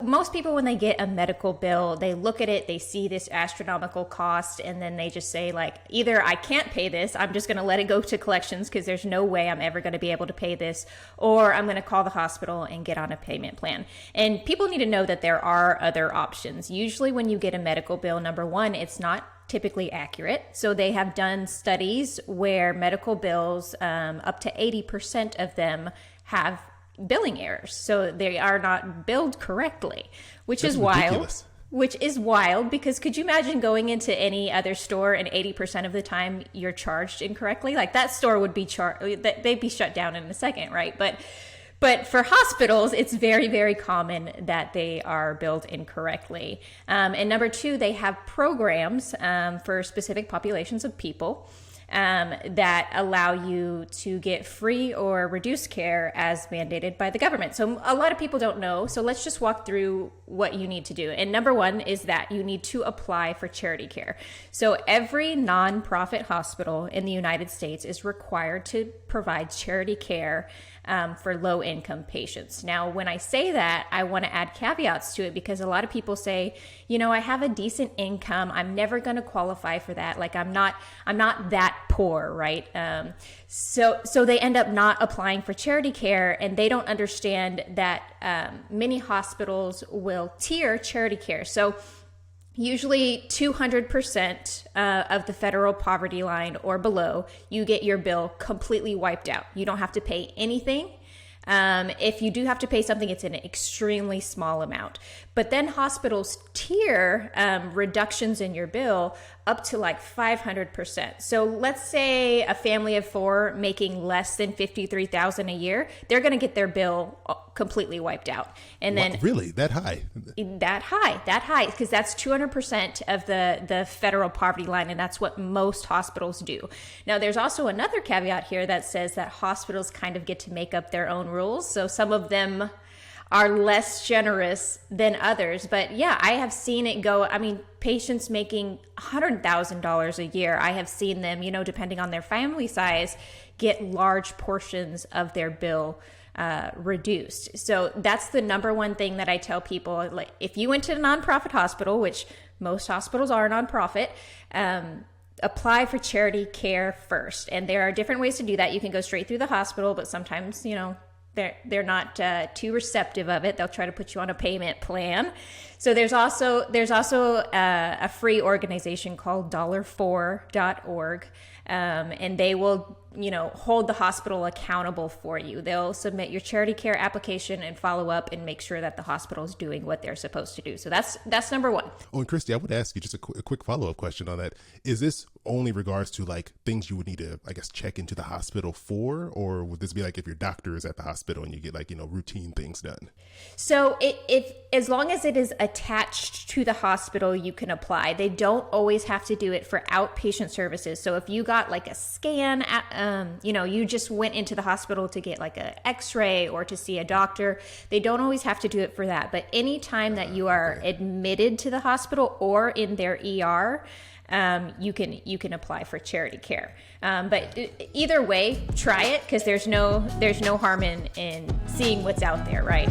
most people, when they get a medical bill, they look at it, they see this astronomical cost, and then they just say like, either I can't pay this, I'm just going to let it go to collections because there's no way I'm ever going to be able to pay this, or I'm going to call the hospital and get on a payment plan. And people need to know that there are other options. Usually when you get a medical bill, number one, it's not typically accurate. So they have done studies where medical bills, up to 80% of them have billing errors. So they are not billed correctly, which is wild. Which is wild, because could you imagine going into any other store and 80% of the time you're charged incorrectly? Like that store would be they'd be shut down in a second, right? But for hospitals, it's very, very common that they are billed incorrectly. And number two, they have programs for specific populations of people that allow you to get free or reduced care as mandated by the government. So a lot of people don't know. So let's just walk through what you need to do. And number one is that you need to apply for charity care. So every nonprofit hospital in the United States is required to provide charity care for low-income patients. Now, when I say that, I want to add caveats to it, because a lot of people say, I have a decent income, I'm never going to qualify for that. Like I'm not that poor, right? So they end up not applying for charity care, and they don't understand that many hospitals will tier charity care. So usually 200% of the federal poverty line or below, you get your bill completely wiped out. You don't have to pay anything. If you do have to pay something, it's an extremely small amount. But then hospitals tier reductions in your bill up to like 500%. So let's say a family of four making less than $53,000 a year, they're going to get their bill completely wiped out. And then really that high, because that's 200% of the federal poverty line. And that's what most hospitals do. Now, there's also another caveat here that says that hospitals kind of get to make up their own rules. So some of them are less generous than others. But yeah, I have seen it go. I mean, patients making $100,000 a year, I have seen them, depending on their family size, get large portions of their bill reduced. So that's the number one thing that I tell people. Like, if you went to a nonprofit hospital, which most hospitals are nonprofit, apply for charity care first. And there are different ways to do that. You can go straight through the hospital, but sometimes, they're not too receptive of it. They'll try to put you on a payment plan. So there's also a free organization called $4.org, and they will hold the hospital accountable for you. They'll submit your charity care application and follow up and make sure that the hospital is doing what they're supposed to do. So that's number one. Oh, and Christy, I would ask you just a quick follow-up question on that. Is this only regards to like things you would need to, I guess, check into the hospital for, or would this be like if your doctor is at the hospital and you get like, routine things done? So if as long as it is attached to the hospital, you can apply. They don't always have to do it for outpatient services. So if you got like a scan, you just went into the hospital to get like an x-ray or to see a doctor, they don't always have to do it for that. But anytime that you are admitted to the hospital or in their ER, you can apply for charity care. But either way, try it, because there's no harm in seeing what's out there, right?